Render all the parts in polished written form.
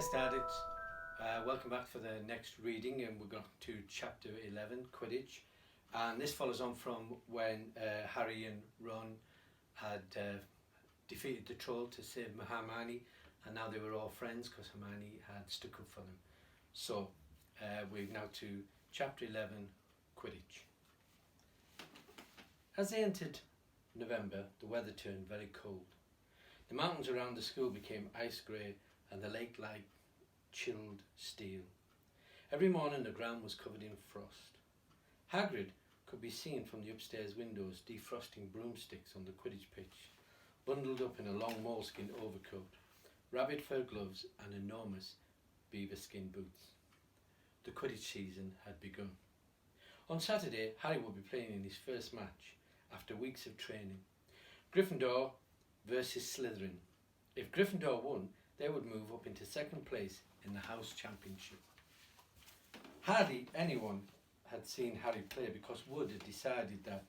Stardust. Welcome back for the next reading, and we're going to chapter 11, Quidditch. And this follows on from when Harry and Ron had defeated the troll to save Hermione, and now they were all friends because Hermione had stuck up for them. So we're now to chapter 11, Quidditch. As they entered November, the weather turned very cold. The mountains around the school became ice grey, and the lake like chilled steel. Every morning the ground was covered in frost. Hagrid could be seen from the upstairs windows defrosting broomsticks on the Quidditch pitch, bundled up in a long moleskin overcoat, rabbit fur gloves and enormous beaver skin boots. The Quidditch season had begun. On Saturday, Harry would be playing in his first match after weeks of training. Gryffindor versus Slytherin. If Gryffindor won, they would move up into second place in the house championship. Hardly anyone had seen Harry play because Wood had decided that,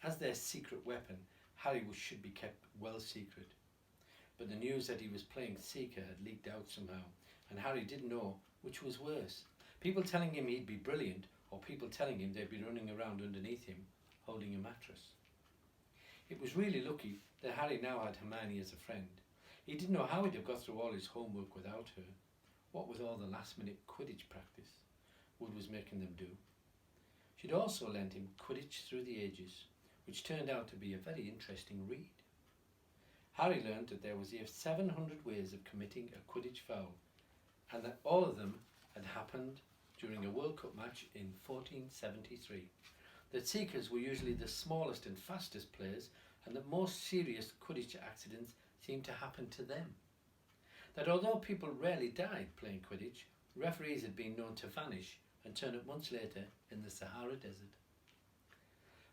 as their secret weapon, Harry should be kept well secret. But the news that he was playing Seeker had leaked out somehow, and Harry didn't know which was worse. People telling him he'd be brilliant, or people telling him they'd be running around underneath him, holding a mattress. It was really lucky that Harry now had Hermione as a friend. He didn't know how he'd have got through all his homework without her. What with all the last-minute Quidditch practice Wood was making them do. She'd also lent him Quidditch Through the Ages, which turned out to be a very interesting read. Harry learned that there was 700 ways of committing a Quidditch foul, and that all of them had happened during a World Cup match in 1473. That Seekers were usually the smallest and fastest players, and that most serious Quidditch accidents seemed to happen to them. That although people rarely died playing Quidditch, referees had been known to vanish and turn up months later in the Sahara Desert.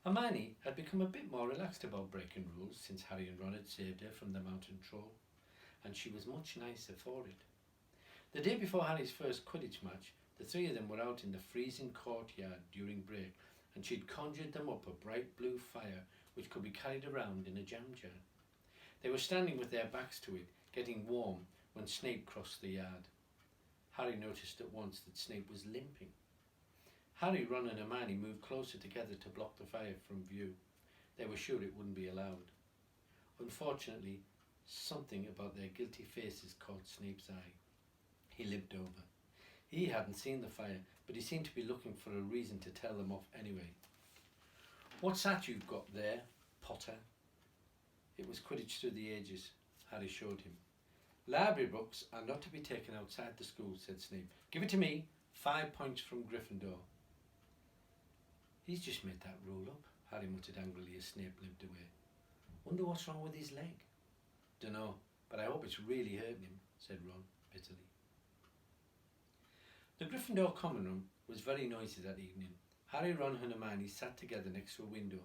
Hermione had become a bit more relaxed about breaking rules since Harry and Ron had saved her from the mountain troll, and she was much nicer for it. The day before Harry's first Quidditch match, the three of them were out in the freezing courtyard during break, and she'd conjured them up a bright blue fire which could be carried around in a jam jar. They were standing with their backs to it, getting warm, when Snape crossed the yard. Harry noticed at once that Snape was limping. Harry, Ron and Hermione moved closer together to block the fire from view. They were sure it wouldn't be allowed. Unfortunately, something about their guilty faces caught Snape's eye. He limped over. He hadn't seen the fire, but he seemed to be looking for a reason to tell them off anyway. "What's that you've got there, Potter?" It was Quidditch Through the Ages, Harry showed him. "Library books are not to be taken outside the school," said Snape. "Give it to me. 5 points from Gryffindor." "He's just made that rule up," Harry muttered angrily as Snape limped away. "Wonder what's wrong with his leg." "Dunno, but I hope it's really hurting him," said Ron bitterly. The Gryffindor common room was very noisy that evening. Harry, Ron and Hermione sat together next to a window.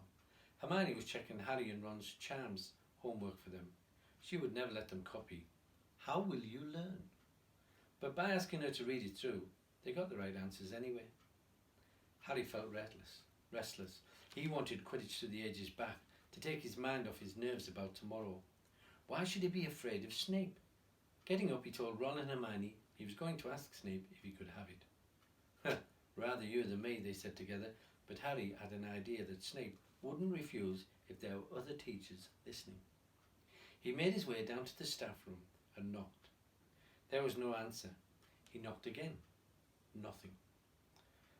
Hermione was checking Harry and Ron's charms homework for them. She would never let them copy. How will you learn? But by asking her to read it through, they got the right answers anyway. Harry felt restless. He wanted Quidditch Through the Ages back, to take his mind off his nerves about tomorrow. Why should he be afraid of Snape? Getting up, he told Ron and Hermione he was going to ask Snape if he could have it. "Rather you than me," they said together, but Harry had an idea that Snape wouldn't refuse if there were other teachers listening. He made his way down to the staff room and knocked. There was no answer. He knocked again. Nothing.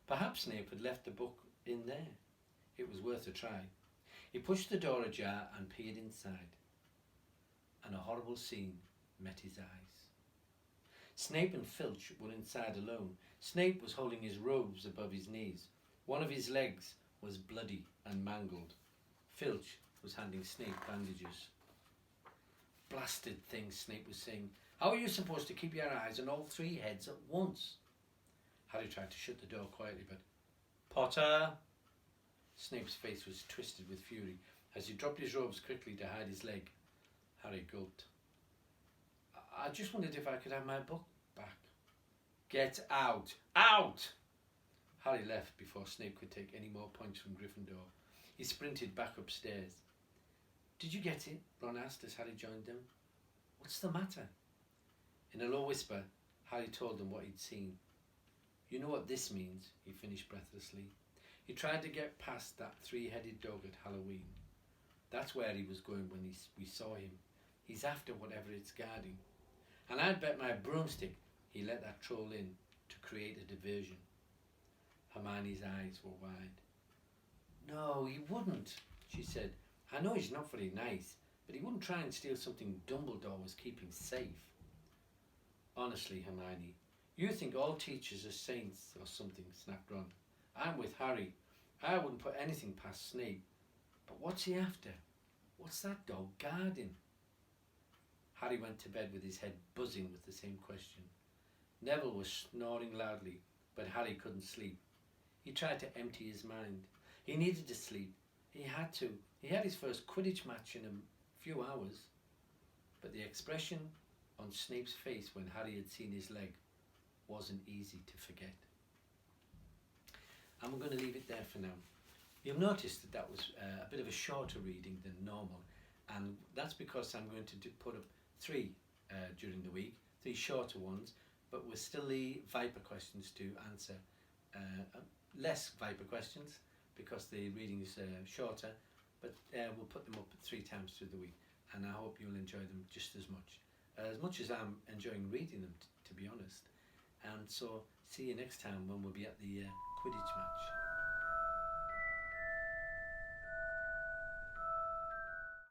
Perhaps Snape had left the book in there. It was worth a try. He pushed the door ajar and peered inside, and a horrible scene met his eyes. Snape and Filch were inside alone. Snape was holding his robes above his knees. One of his legs was bloody and mangled. Filch was handing Snape bandages. "Blasted things," Snape was saying. "How are you supposed to keep your eyes on all three heads at once?" Harry tried to shut the door quietly, but... "Potter!" Snape's face was twisted with fury as he dropped his robes quickly to hide his leg. Harry gulped. "I just wondered if I could have my book back." "Get out! Out!" Harry left before Snape could take any more points from Gryffindor. He sprinted back upstairs. "Did you get it?" Ron asked as Harry joined them. "What's the matter?" In a low whisper, Harry told them what he'd seen. You know what this means, he finished breathlessly. He tried to get past that three-headed dog at Halloween. That's where he was going when we saw him. He's after whatever it's guarding. And I'd bet my broomstick he let that troll in to create a diversion. Hermione's eyes were wide. No, he wouldn't, she said. I know he's not very nice, but he wouldn't try and steal something Dumbledore was keeping safe. Honestly, Hermione, you think all teachers are saints or something, snapped Ron. I'm with Harry. I wouldn't put anything past Snape. But what's he after? What's that dog guarding? Harry went to bed with his head buzzing with the same question. Neville was snoring loudly, but Harry couldn't sleep. He tried to empty his mind. He needed to sleep. He had to. He had his first Quidditch match in a few hours. But the expression on Snape's face when Harry had seen his leg wasn't easy to forget. And we're going to leave it there for now. You'll notice that was a bit of a shorter reading than normal, and that's because I'm going to put up three during the week, three shorter ones, but we'll still leave Viper questions to answer. Less Viper questions because the reading is shorter, but we'll put them up 3 times through the week, and I hope you'll enjoy them just as much as I'm enjoying reading them, to be honest. And so see you next time when we'll be at the Quidditch match.